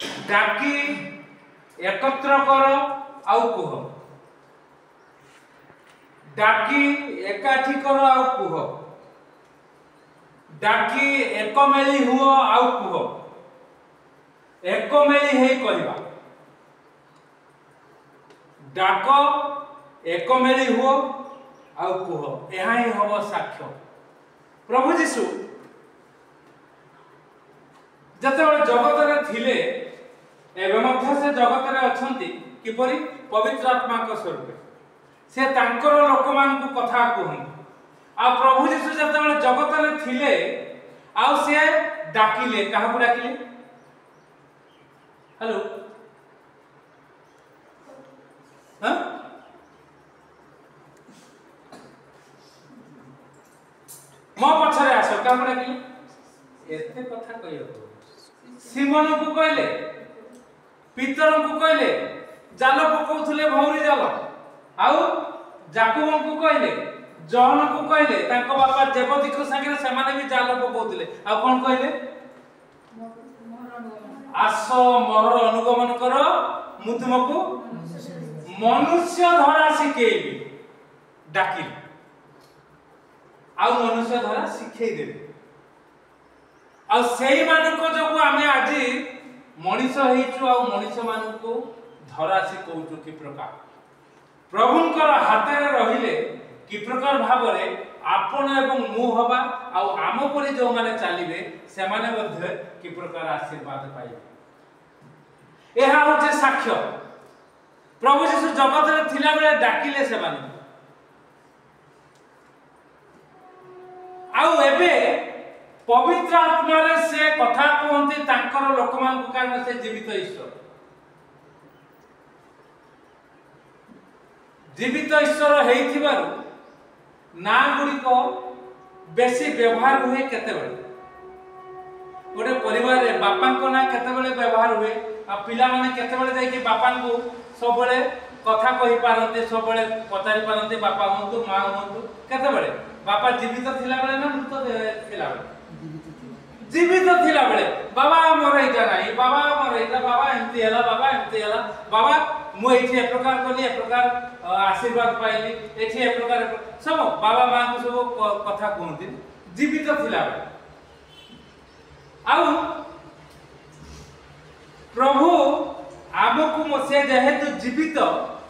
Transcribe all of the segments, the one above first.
डाकी एकत्र कर आउ कुह डाकी एकाठी कर आउ कुह डाकी एकमेली हुओ आउ कुह एकमेली हे कहबा डाक एकमेली हुओ आउ कुह यह ही हम साक्ष्य। प्रभु जीशु जते जगत थिले एवं मध्य से जगत रे अछंती किपरि पवित्र आत्मा को स्वरूप से तांकर लोक मान को कथा कहन आ प्रभु जीशु जते जगत रे थिले आ से डाकिले काहा को डाकिले हेलो हां मो पछरे आसो काहा को डाकिले एते कथा कहियो सिमन को कहले पीतर को कहले जाल पकाउथले भौरी जाल आउ जाकुब को कहले जॉन को कहले तांको बापा जेबती को संगे से माने भी जाल पकाउथले आ कोन कहले आसो मोहर अनुगमन करो मु तुमको मनुष्य धरा सिखेइबी डाकिल आ मनुष्य धरा सिखै देबे आ सेही मानको जो आमे आज मनीष हेचु आ मनीष मानको धरा सिखौचु कि प्रकार प्रभुंकर हाथ रे रहिले कि प्रकार भाबरे आपण एवं मु हबा आ आम परि जो माने चालिबे से माने मध्ये कि प्रकार आशीर्वाद पाइबे। एहा होचे साक्ष्य प्रभु यीशु जगत रे थिला बेले डाकिले से माने आ एबे पवित्र आत्मा रे से कथा कहंती तांकर लोकमान को कारण से जीवित ईश्वर हेइथिबारु ना गुडी को बेसी व्यवहार हुए केते बेले गोटे परिवार रे बापा को ना केते बेले व्यवहार हुए आ पिला माने केते बेले जाई कि बापा को सब बेले कथा कहि पारंते सब बेले पचारि पारंते बापा हुंतु मां हुंतु केते बेले बापा जीवित थिला बेले ना मृत थिला बेले जीवित थिला बेले बाबा मोर एटा नाही बाबा मोर एटा बाबा एमती हला बाबा एमती हला बाबा मु एठी एक प्रकार कली एक प्रकार आशीर्वाद पाइली एठी एक प्रकार सब बाबा मां को सब कथा कहंती जीवित थिला बेले आउ प्रभु आमको से जेहेतु जीवित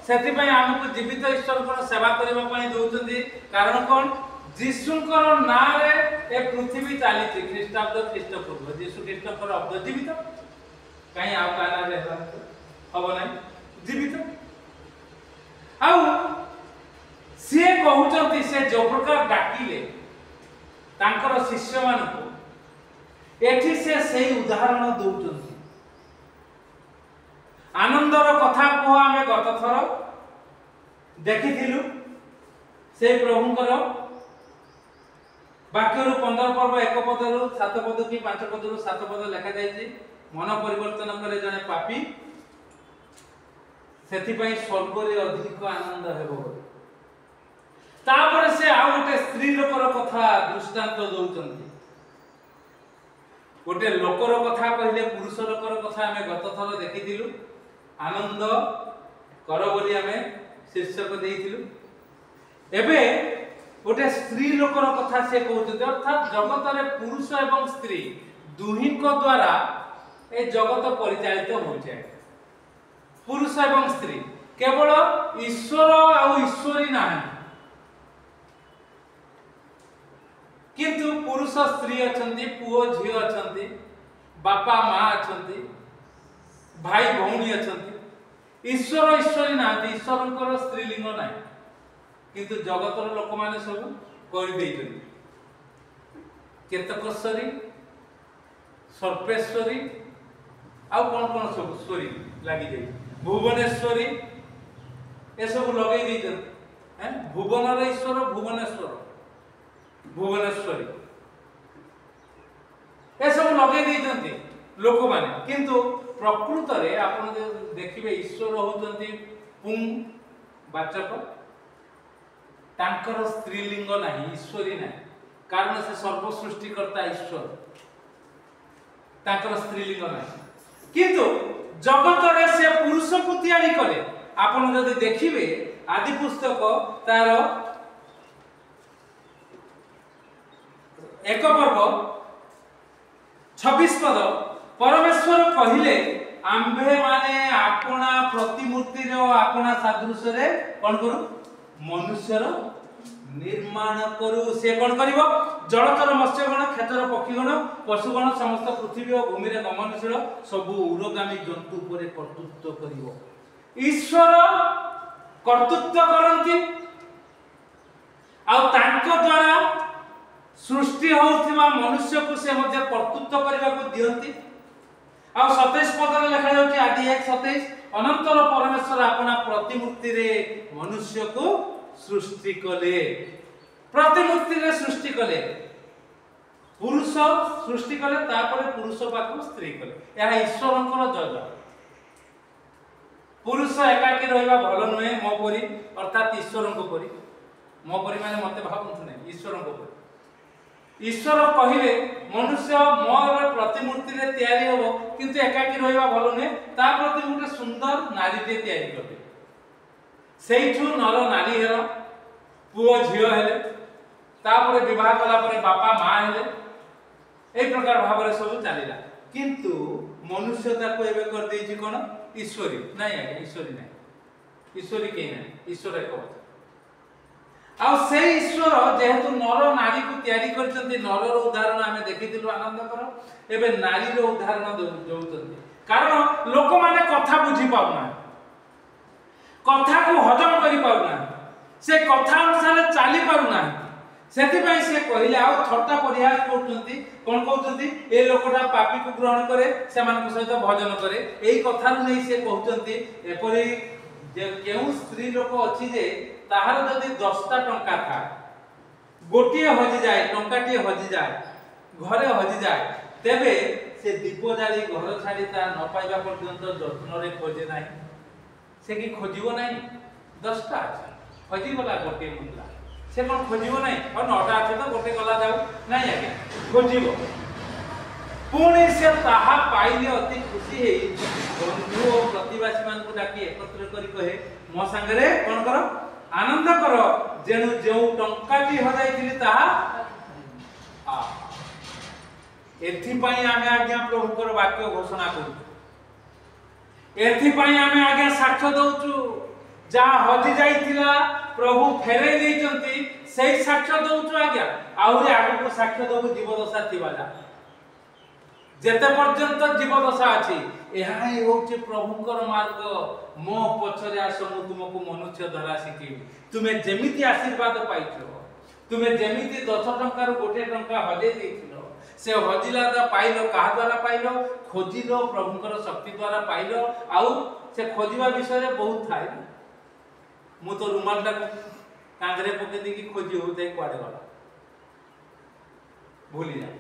सेति पय आमको जीवित ईश्वर को सेवा करबा पय दउचंदी कारण कोन जीशुंकर ना रे ए पृथ्वी चाली थी ख्रीष्टाब्द ख्रीष्टपूर्व जीशु ख्रीष्टकर अब्द जीवित कहीं आ काना रे हबो नै जीवित आउ से कहउचंती से जो प्रकार डाकिले तांकर शिष्य मान को एठी से सही उदाहरण दउचंती आनंदर कथा को हमें गत थर देखिथिलु से प्रभुंकर वाक्यरु 15 पर्व 1 पदरु 7 पद की 5 पदरु 7 पद लिखा जायछि मन परिवर्तन करे जने पापी सेति पई स्वर्ग रे अधिक आनंद हेबो तापर से आ गोटे स्त्री लोकर कथा दृष्टांत दउचंती गोटे लोकर कथा कहले पुरुष लोकर कथा हमें गत थर देखिथिलु आनंद कर बोली हमें शीर्षक देइथिलु एबे गोटे स्त्री लोकर कथा से कहते अर्थात जगत रे पुरुष एवं स्त्री दुही को द्वारा ए जगत परिचालित होचे पुरुष एवं स्त्री केवल ईश्वर और ईश्वरी नहीं किंतु पुरुष स्त्री अछंती पुओ झियो अछंती बापा मां अछंती भाई भौणी अछंती ईश्वर ईश्वरी नांती ईश्वरंकर स्त्रीलिंग नाही किंतु जगतर लोक माने सब कर देइछन केतकश्वरी सर्पेश्वरी आ कोन कोन सब स्वरी लागि जाई भुवनेश्वरी ए सब लगै देइछन हैं भुवनर ईश्वर भुवनेश्वर भुवनेश्वरी ए सब लगै देइछन्ती लोक माने किंतु प्रकृत रे आपण देखिबे ईश्वर होचंती पुं वाचक तांकर स्त्रीलिंग नाही ईश्वरी नाही कारण से सर्व सृष्टिकर्ता ईश्वर तांकर स्त्रीलिंग नाही किंतु जगत रे से पुरुष को तैयारी करे आपण जदि देखिबे आदि पुस्तक तार एक पर्व 26 पद परमेश्वर कहिले आंभे माने आपना प्रतिमूर्ति रो आपना सादृश रे कोन करू मनुष्यर निर्माण करू से कोन करिवो जलचर मत्स्यगण क्षेत्र पक्षीगण पशुगण समस्त पृथ्वी और भूमि रे गमनशील सब उड़गामी जंतु पर कर्तृत्व करिवो ईश्वर कर्तृत्व करंती आ तांको द्वारा सृष्टि होउथिबा मनुष्य को से मध्ये कर्तृत्व करबा को दियंती आ 27 पद रे लिखा जाउची आदि 1:27 अनंतर परमेश्वर अपना प्रतिमूर्ति रे मनुष्य को सृष्टि कले प्रतिमूर्ति रे सृष्टि कले पुरुष सृष्टि कले तापर पुरुष पाखु स्त्री कले या ईश्वरंकर जज पुरुष एकाकी रहइबा भलो नहे मो परी अर्थात ईश्वरंको परी मो परी माने मते भाबंतु नै ईश्वरंको परी ईश्वर कहिले मनुष्य मोर प्रतिमूर्ति रे तैयारी होबो किंतु एकाकी रहइबा भलो नहे ता प्रति गुटे सुंदर नारी ते तैयारी करबे सेइठु नर नारी हेर पुओ झियो हेले तापरे विवाह कला परे बापा मां हेले ए प्रकार भाबरे सब चलीला किंतु मनुष्य ताको एबे कर देछि कोन ईश्वरी नाही ईश्वरी नाही ईश्वरी के नाही ईश्वर एक आ से ईश्वर जेहेतु नर नारी को तैयारी करछन्ती नरर उदाहरण आमे देखिथिलु आनंद कर एबे नारी रो उदाहरण देउछन्ती कारण लोक माने कथा बुझी पाउना कथा को हजम करि पाउना से कथा अनुसार चाली पाउना सेति पई से कहिले आ छटा परिहास करछन्ती कोन कहउछन्ती ए लोकटा पापी को ग्रहण करे सेमान को सहित भजन करे एई कथा नै से कहउछन्ती एपरि जे केउ स्त्री लोक अछि जे ताहार जदि 10टा टंका था गोटिए हजि जाए टंकाटी हजि जाए घरे हजि जाए तेबे से दीप जाली घर छाड़ी ता न पाइबा पर्यंत जत्न रे खोजे नाही से की खोजिबो नाही 10टा हजि गला गोटे मुला से कोन खोजिबो नाही और 9टा আছে तो गोटे गला जाऊ नाही आके खोजिबो पुणी से ताहा पाइले अति खुशी हे बंधु और प्रतिवासी मान को डाकी एकत्र करी कहे मो संगरे कोन करो आनंद करो जेनु जेउ टंकाटी हो जाइथिली ताहा एथि पई आमे आज्ञा प्रभु कर वाक्य घोषणा करू एथि पई आमे आज्ञा साक्ष्य दउचु जा हजि जाइथिला प्रभु फेरे दैचंती सेही साक्ष्य दउचु आज्ञा आउरे आगु को साक्ष्य दउ जीवदशा थिबाला जेते पर्यंत जीवदशा अछि एहा ही होचे प्रभुकर मार्ग मो पछरे आसो मु तुमको मनुष्य धरा सिखी तुमे जेमिति आशीर्वाद पाइछो तुमे जेमिति 10 टंका रो गोटे टंका हजे देथिलो से हजिला दा पाइलो कहा द्वारा पाइलो खोजिलो प्रभुकर शक्ति द्वारा पाइलो आउ से खोजिबा विषय रे बहुत थाई मु तो रुमालटा कांधरे पके देकी खोजी होते क्वाडे वाला भूली जा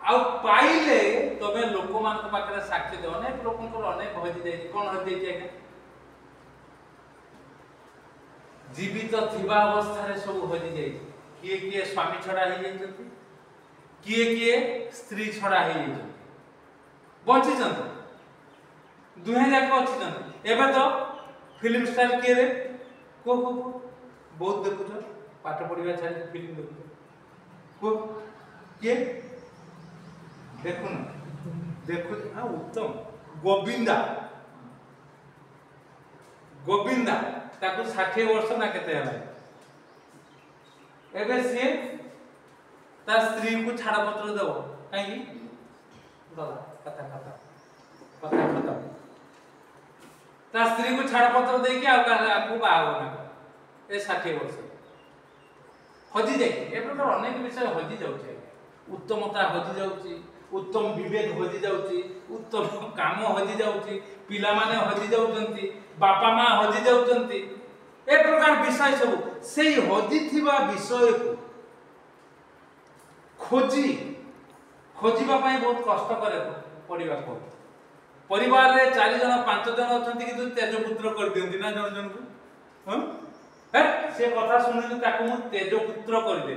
आ पाइले तबे लोक मान पाखरे साक्षी दे अनेक लोकंकर अनेक हजि जाई कोन हजि जाई के जीवित थिबा अवस्था रे सब हजि जाई किए किए स्वामी छडा हे जाई किए किए स्त्री छडा हे जाई बंची जंत दुहे जाक अछि जंत एबे तो फिल्म स्टार के रे को बहुत देखुछ पाठ पढिबा छाडी फिल्म देखुछ को के देखुन देखु आ उत्तम गोविंदा गोविंदा ताको 60 वर्ष ना केते हला एबे से ता स्त्री को छाड़ा पत्र देबो काई गला कथा ता स्त्री को छाड़ा पत्र दे के आकु बाहो ना ए 60 वर्ष हजि जाई ए प्रकार अनेक विषय हजि जाउछे उत्तमता हजि जाउची उत्तम विवेक हजि जाउची उत्तम काम हजि जाउची पिला माने हजि जाउचंती बापा मां हजि जाउचंती ए प्रकार विषय सब सेही हजि थिबा विषय को खोजिबा पई बहुत कष्ट करे पड़िबा को परिवार रे 4 जन 5 जन अछंती कि तेज पुत्र कर दियंती ना जन जन को ह से कथा सुनिले ताको मु तेज पुत्र कर दे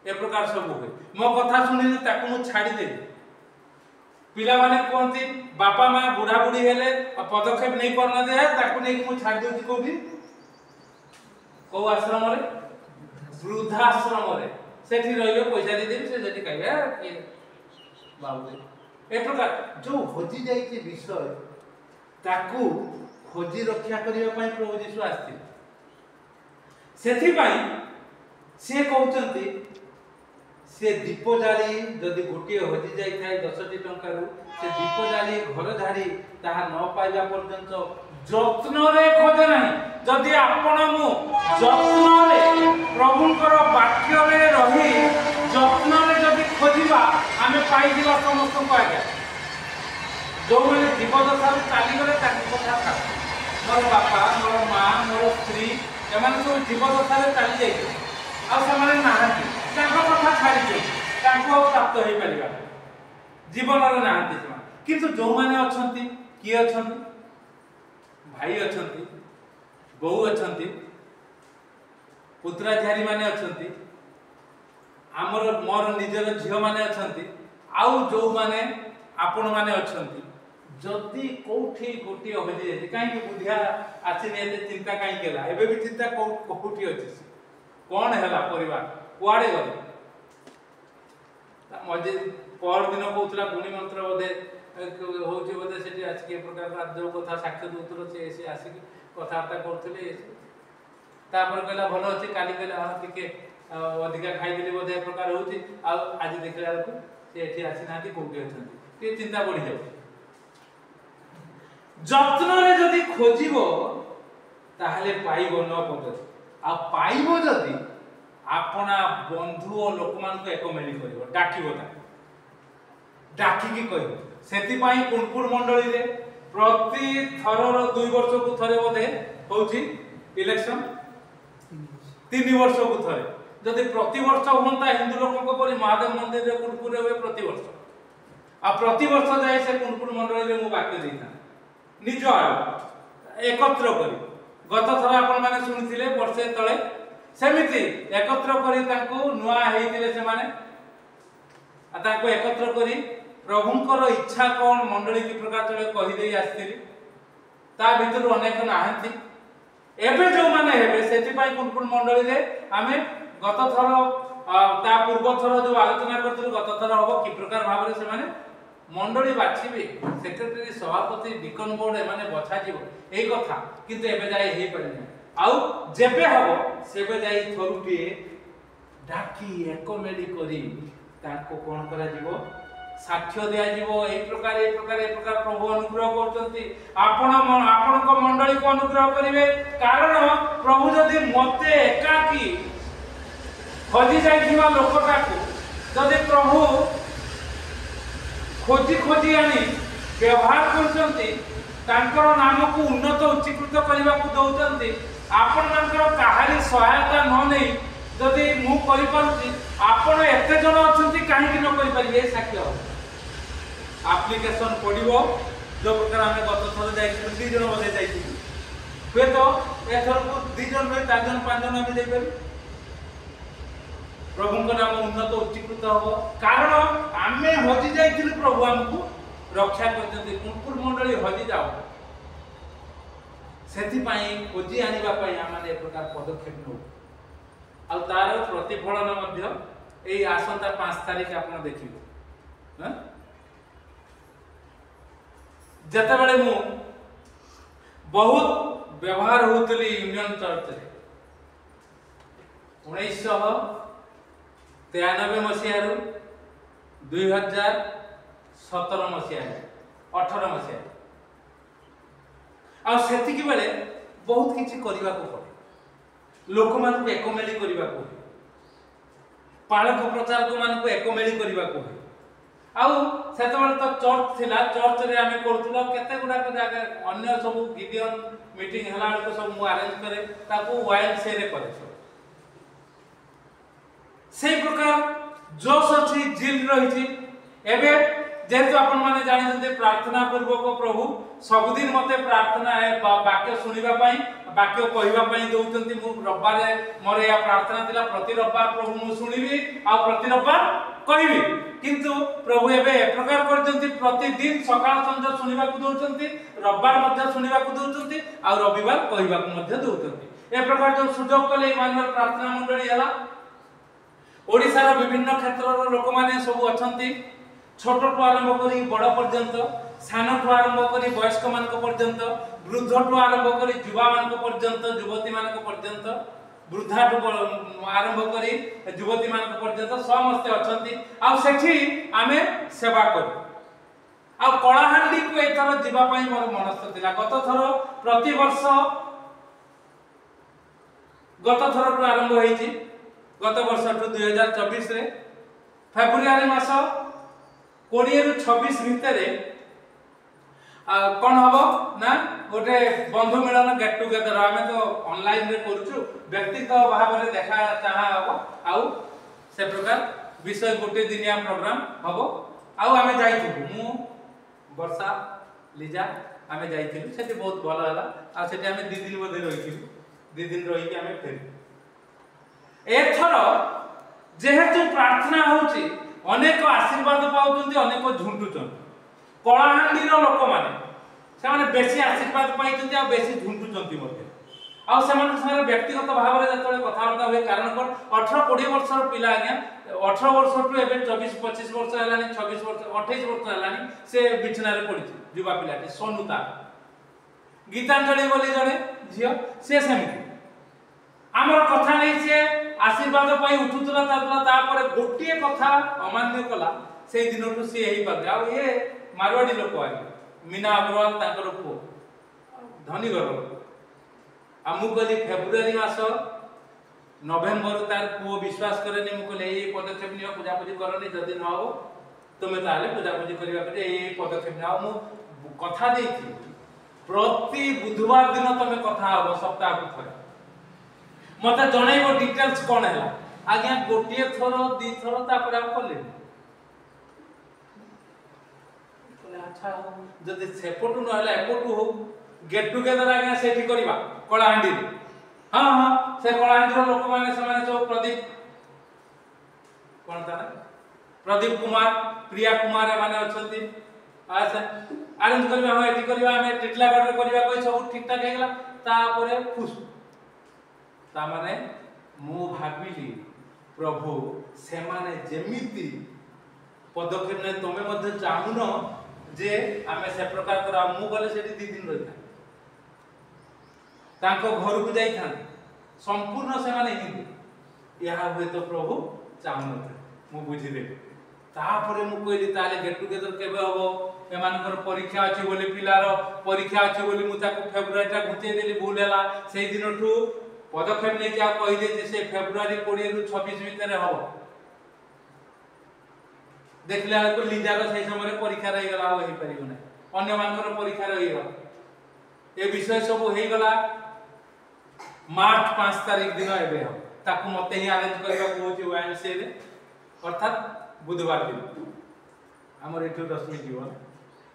ए प्रकार सब होय मो कथा सुनिले ताको मु छाडी दे पिला माने कहती बापा माँ बुढ़ा बुढ़ी हेले पदक्षेप नहीं करना दे ताकू नहीं मु छाड़ देउची कोबी को आश्रम रे वृद्धाश्रम रे सेठी रहियो पैसा दे देबी से जेठी कहबे के बाबू ए प्रकार जो होजी जाई विषय ताकू खोजी रक्षा करने प्रभु जीशु आसते से कहते से दीप जाली जदि गोटे हजि जाए 10टी टंकार से दीप जाली घर झाड़ी ताहा न पाइबा पर्यंत जत्न रे खोजे नहीं जदि आपण मु जत्न रे प्रभुंकर वाक्य रे रही जत्न रे जदि खोजिबा आमे पाई दिबा समस्त को आगे जो मैंने जीवदशा चली गले कथा मोर बापा मोर माँ मोर स्त्री एम सब जीवदशा चली जाइए कथा छाड़ी प्राप्त हो पार जीवन नहांती किंतु जो मैंने अच्छा किए अच्छा भाई अच्छा बहु अच्छा पुत्रा झारी माने अच्छा आमर मोर निजर झील मैंने अच्छा आउ जो मैंने आपण मैंने अच्छा जदि कौटी गोटे हजि जाए कहीं बुद्धिया आसनी एत चिंता कहीं एबे भी चिंता कौटी अच्छी कौन है परिवार कुआड़े गले मजे पर दिन कहला गुणी मंत्र बोधे हूँ बोधे से आसिक प्रकार जो कथा साक्ष्य दूतर से आसिक कथबार्ता करते कहला भल अच्छे काली कहला हाँ टे अधिका खाईदेली बोधे प्रकार होती आज देखला बेलू से आसी ना कौटी अच्छा चिंता बढ़ी जाए जत्न रे जदि खोजिबो ताहले पाइबो न पद आ पाइबो जदि आपना बंधु और लोक मान को एक मेली करिवो डाकिबो ता डाकी की कहिबो सेति पई कुणपुर मंडली रे प्रति थरर 2 वर्ष को थरे बोधे होउची इलेक्शन 3 वर्ष को थरे जदि प्रति वर्ष होंता हिंदू लोक को परि महादेव मंदिर रे कुणपुर रे हुए प्रति वर्ष आ प्रति वर्ष जाय से कुणपुर मंडली रे मु वाक्य देता निज एकत्र करी गत थर आपण माने सुनिथिले वर्षे तळे सेमिति एकत्र करी ताको नुआ हेइथिले से माने आ ताको एकत्र करी प्रभुंकर इच्छा कोन मंडली की प्रकार तळे कहि देई आस्थिली ता भितर अनेक नाहंती एबे जो माने हेबे सेति पई कुणकुण मंडली रे आमे गत थर ता पूर्व थर जो आलोचना करथि गत थर होबो की प्रकार भाबरे से माने मंडली बाछिबे सेक्रेटरी सभापति डिकन बोर्ड एमाने बछा जीवो एई कथा किंतु एबे जाय हेई परिने आउ जेबे हबो सेबे जाय थरुटिए डाकी एक मेडी करी ताको कोन करा जीवो साक्ष्य दिया जीवो एई प्रकार प्रभु अनुग्रह करचंती आपण को मंडली को अनुग्रह करिवे कारण प्रभु जदी मते एकाकी खोजी जाइथिबा लोकटाको जदी प्रभु खोजी खोजी आनी व्यवहार करचंती तांकर नाम को उन्नत उच्चीकृत करबा को दउचंती आपण मानकर काहारी सहायता न नै जदी मु करि पारुची आपण एते जन अछंती काहे कि न करि पारिबे साक्ष्य एप्लीकेशन पडिबो जो प्रकार हमें गत थर जाई 2 जन बजे जाई हुए तो एथर को 2 जन में 4 जन 5 जन हम दे पारि प्रभु को नाम उन्नत उच्चीकृत हो कारण आमे हजि जाइथिलु प्रभु हमकु रक्षा करते कुणपुर मंडली हजि जाओ सेति पई खोजी आनिबा पई आमाने एक प्रकार पदक्षेप नो आ तार प्रतिफलन मध्य एई आसंता 5 तारिख आपण देखिबो ह जते बेले मु बहुत व्यवहार होतली यूनियन चर्च रे 1993 मसीह 2017 मसीह 18 मसीह आ सेतिकी बेले बहुत किछि करिबा को पड़े लोक मान को एक मेली करिबा को पालक प्रचारक मान को एक मेली करिबा को आउ सेतबेले तो चर्च थिला चर्च रे आमे करथुलो केते गुडा को जागा अन्य सब गिडियन मीटिंग हला को सब मु अरेंज करे ताको वाइल्ड से रे करे से प्रकार जोश अछि जिल रहिछि एबे जेहेतु आपण माने जानि प्रार्थना पूर्वक प्रभु सबुदिन मते प्रार्थना वाक्य सुनिबा पई वाक्य कहवा दौरान मु रविवार मोर या प्रार्थना थिला प्रति रविवार प्रभु मु सुनिबी आ प्रति रविवार कहबी किंतु प्रभु एबे प्रकार करजंती प्रतिदिन सकाळ संज सुनिबा को दउचंती रविवार मध्ये सुनिबा को दउचंती आ रविवार कहबा को मध्ये दउचंती ए प्रकार जो सुजोग कले इमानुएल प्रार्थना मंडली हला ओडिसा विभिन्न क्षेत्र लोक माने सब अछंती छोट टू आरंभ करी बड़ पर्यंत सान टू आरंभ करी वयस्क मान पर्यंत वृद्ध टू आरंभ करी युवा मान पर्यंत युवती मान पर्यंत वृद्धा टू आरंभ करी युवती मान पर्यंत समस्त अछंती आ सेठी आमे सेवा करू आ कलाहांडी को एथर जीवा पई मोर मनस्थ थिला गत थर प्रति वर्ष गत थर टू आरंभ होईची गत वर्ष टू 2024 रे फेब्रुआरी मास 20 रु 26 भितर कौन हम ना गोटे बंधु मिलन गेट टुगेदर आम तो ऑनलाइन रे करूछु व्यक्तिगत भाव में देखा चाहा हम आउ से प्रकार विषय गोटे दिनिया प्रोग्राम हम आउ आमे जाइथु मु वर्षा लिजा आमे जाइथिलु सेठी बहुत भलो हला आ सेठी आमे 2 दिन मध्ये रहिथिलु 2 दिन रही के आमे फेर एथरो जेहेतु प्रार्थना होची अनेक आशीर्वाद पाउछन्ती अनेक झुंटुछन कलाहांडी रो लोक माने से माने बेसी आशीर्वाद पाइछन्ती आ बेसी झुंटुछन्ती मध्ये आ से माने संगे व्यक्तिगत भाव रे जतले कथावार्ता होय कारण कोन 18 20 वर्षर पिला आज्ञा 18 वर्ष टू एबे 24 25 वर्ष हलानी 26 वर्ष 28 वर्ष हलानी से बिछना रे पड़िछि युवा पिलाटी सोनुता गीतांजलि बोली जणे झियो से समिति हमर कथा नै से आशीर्वाद पाई उठुतला तापर गोटिए कथा अमान्य कला से दिनटू से एही पागे आ ये मारवाड़ी लोक आगे मीना अग्रवाल ताकर पो धनी घर आ मु कहली फेब्रुआरी मास नवेम्बर तार पो विश्वास करेनी मु कहले ए पदक्षेप नियो पूजा पूजी करनी जदी न हो तुमे ताले पूजा पूजी करबा करे ए पदक्षेप नाओ मु कथा देथि प्रति बुधवार दिन तुमे कथा हो सप्ताह को थरे मते जणैबो डिटेल्स कोन हैला आज्ञा गोटिए थरो दी थरो तापर हम करले बोले अच्छा जदी सेपटु न हैला एपटु हो गेट टुगेदर आज्ञा सेठी करबा कलाहांडी रे हां हां से कलाहांडी रो लोक माने समान जो प्रदीप कोन ता प्रदीप कुमार प्रिया कुमार माने अछंती अच्छा अरेंज करबा हम एठी करबा हम टिटलागढ़ रे करबा कोइ सब ठीक ठाक हेगला तापरे खुश ता माने मु भाबिली प्रभु से माने जेमिति पदक्षेप ने तमे मध्ये चाहुनो जे आमे से प्रकार करा मु गले सेठी 2 दिन रहिता तांको घर को जाई था संपूर्ण से माने हिंदी यहा हुए तो प्रभु चाहुनो मु बुझी दे तापरे मु कहली ताले गेट टुगेदर केबे होबो एमानकर परीक्षा अछि बोली पिलार परीक्षा अछि बोली मु ताको फेब्रुआरी ता घुचे देली भूल हैला सेही दिनठू पदक्षेप ने क्या कहि दे से फेब्रुआरी 20 रु 26 भीतर हो देखले को लीजा रो सही समय परीक्षा रही गला हो ही परिबो नै अन्य मानकर परीक्षा रही गला ए विषय सब हेई गला मार्च 5 तारिख दिन एबे हो ताकू मते ही अरेंज करबा को होची वाएमसी रे अर्थात बुधवार दिन हमर एठो 10 मिनिट जीवन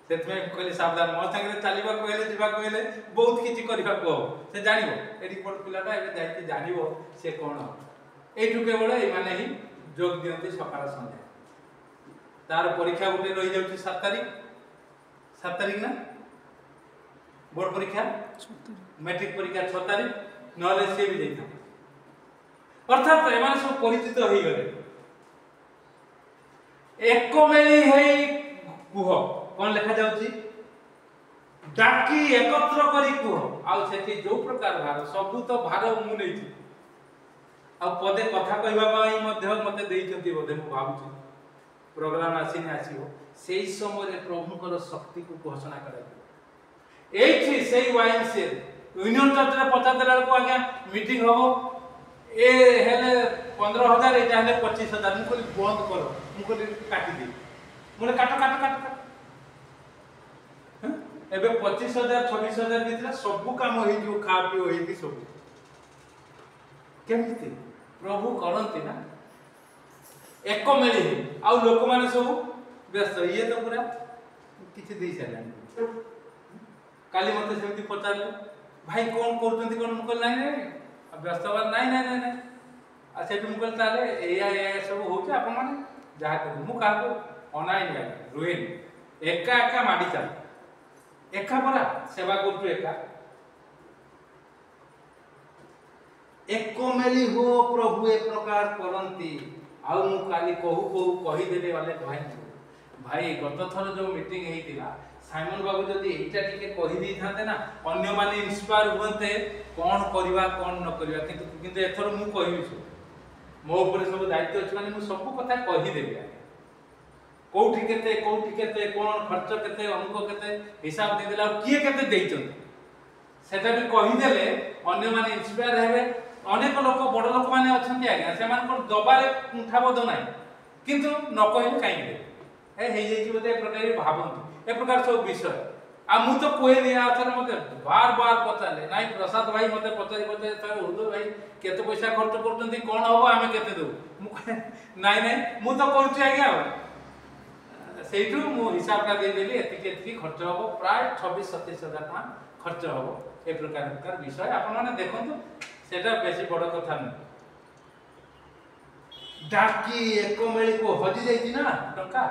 सेतमे कहले सावधान मो संगे चलीबा कहले जीवा कहले बहुत किछि करबा को से जानिबो एडी पड पिलाटा एबे जाईति जानिबो से कोन एठु केवल ए माने ही जोग दियंती सकाळ संध्या तार परीक्षा गुटे रहि जाउची 7 तारिख ना बोर्ड परीक्षा मैट्रिक परीक्षा 6 तारिख नले से भी जाइता अर्थात ए माने सब परिचित होई गले एक मेली हेई कुह कौन लिखा जाउची डाकी एकत्र करी कुह आउ सेठी जो प्रकार भार सब तो भार मु नै छी आ पदे कथा कहबा पई मध्ये मते देइचंती बोधे मु भाबुची प्रोग्राम आसीने आसीबो सेही समय रे प्रभुकर शक्ति को घोषणा कराई एठी सेही वाइएमसी यूनियन चर्च रे पचा देला को आज्ञा मीटिंग होबो ए हेले 15000 एटा हेले 25000 मु कहली बंद करो मु कहली काटी दे मुले काट एबे 25000 26000 दितला सब काम होई जो खा पी होई कि सब केमिति प्रभु करंती ना एक मेली आ लोक माने सब व्यस्त ये तो पूरा किसी दे सारे काली मते सेमती पचारे भाई कौन करतंती कोन मुकल नाही रे व्यस्त बार नाही नाही नाही नाही आ सेटु मुकल ताले ए सब होचे आपण माने जा कर मु का को ऑनलाइन लाइन रुइन एका एका माडी चाल एका परा सेवा करतु एका एको मेली हो प्रभु ए प्रकार करंती आउ मु काली कहू कही देले वाले भाई गत थर जो मीटिंग हेतिला साइमन बाबू जदि एटा टिके कहि दी थाते ना अन्य माने इंस्पायर होते कोन करबा कोन न करबा किंतु एथर मु कहिबि छु मो ऊपर सब दायित्व अछि माने मु सब कथा कहि देबी कोठी केते कोन खर्च केते अमुक केते हिसाब दे देला किए केते देइचंती सेटा भी कहि देले अन्य माने इंस्पायर हेबे अनेक लोक बड़ लोक माने अछंती आज्ञा से मान को दबारे उठा बद नाही किंतु न कहि काई दे हे जे कि बते प्रकार भाबंतु ए प्रकार सब विषय आ मु तो कोहे नहीं आथर मते बार बार पचाले नाही प्रसाद भाई मते पचारी तर उर्दू भाई केते पैसा खर्च करतंती कोन होबो आमे केते दउ मु नाही मु तो करछि आज्ञा सेठू मु हिसाब का दे देली एतिके खर्च होबो प्राय 26-27 हजार टका खर्च होबो ए प्रकार विषय आपण माने देखंतु सेटा बेसी बड़ कथा न डाकी एको मेली को हजी जाईची ना टंका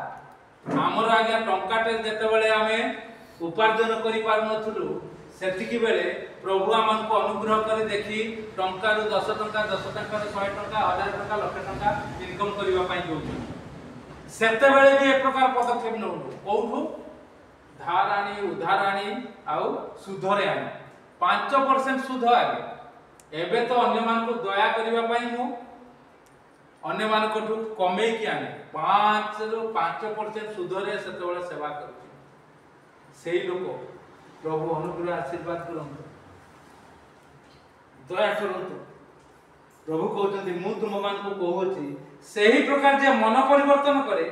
हमर आज्ञा टंकाटे जते बेले आमे उपार्जन करि पार नथुलु सेतिकी बेले प्रभु आमन को अनुग्रह करी देखि टंका रु 10 टंका 100 टंका 100 टंका 1000 टंका लाख टंका इनकम करिवा पई दोउ सेते बेले भी एक प्रकार पदक्षेप न कोठु धार आनी उधार आनी आउ सुधरे आनी 5% सुध आगे एबे तो अन्य मान को दया करिवा पई मु अन्य मान को कमे की आने 5% सुधरे सेते बेले सेवा करू सेही लोक प्रभु अनुग्रह आशीर्वाद करंतु दया करंतु प्रभु कहते मु तुम मान को कहूची सेही प्रकार जे मन परिवर्तन करे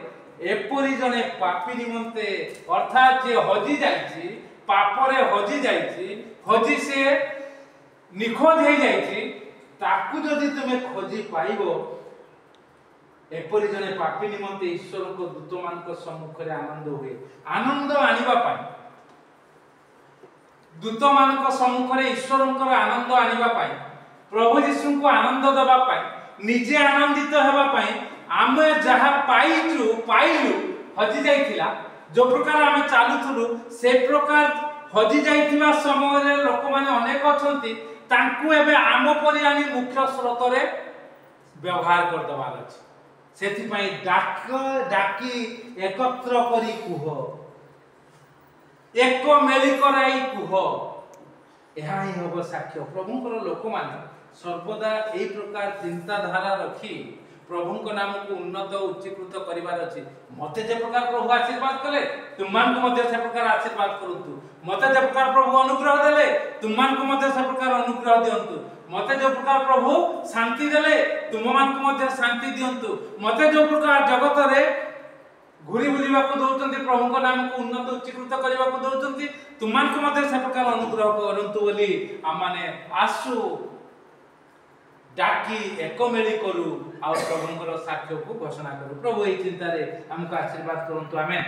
एपरी जने पापी निमंते अर्थात जे हजी जाईची पापरे हजी जाईची हजी से निखोज हे जाईची ताकू जदि तुमे खोजी पाइबो एपरी जने पापी निमंते ईश्वर को दूत मान को सम्मुख रे आनंद हुए आनंद आनिबा पाई दूत मान को सम्मुख रे ईश्वर को आनंद आनिबा पाई प्रभु यीशु को आनंद दबा पाई निजे आनंदित हेबा पाई आमे जहा पाइलु हजी जाइथिला जो प्रकार आमे चालुथुलु से प्रकार हजी जाइथिबा समय रे लोक माने अनेक अछंती तांकु एबे आम परि आनी मुख्य स्रोत रे व्यवहार कर दबार अछि सेति पई डाकी एकत्र करी कुह एक मेली कराई कुह एहा ही होबो साक्ष्य प्रभुଙ୍କର लोक माने सर्वदा एई प्रकार चिंता धारा रखी प्रभु नाम को उन्नत उच्चीकृत करिवार अछि मते जे प्रकार प्रभु आशीर्वाद कले तुमान को मध्ये से प्रकार आशीर्वाद करंतु मते जे प्रकार प्रभु अनुग्रह देले तुमान को मध्ये से प्रकार अनुग्रह दियंतु मते जो प्रकार प्रभु शांति देले तुम मान को मध्ये शांति दियंतु मते जो प्रकार जगत रे घुरी बुलिबा को दउचंती प्रभु को नाम को उन्नत उच्चीकृत करिबा को दउचंती तुमान को मध्ये से प्रकार अनुग्रह करंतु बोली आ माने आसु डाकी एक मेली करू आ प्रभुଙ୍କର साक्ष्य को घोषणा करू प्रभु एई चिंता रे हमको आशीर्वाद करंतु आमेन।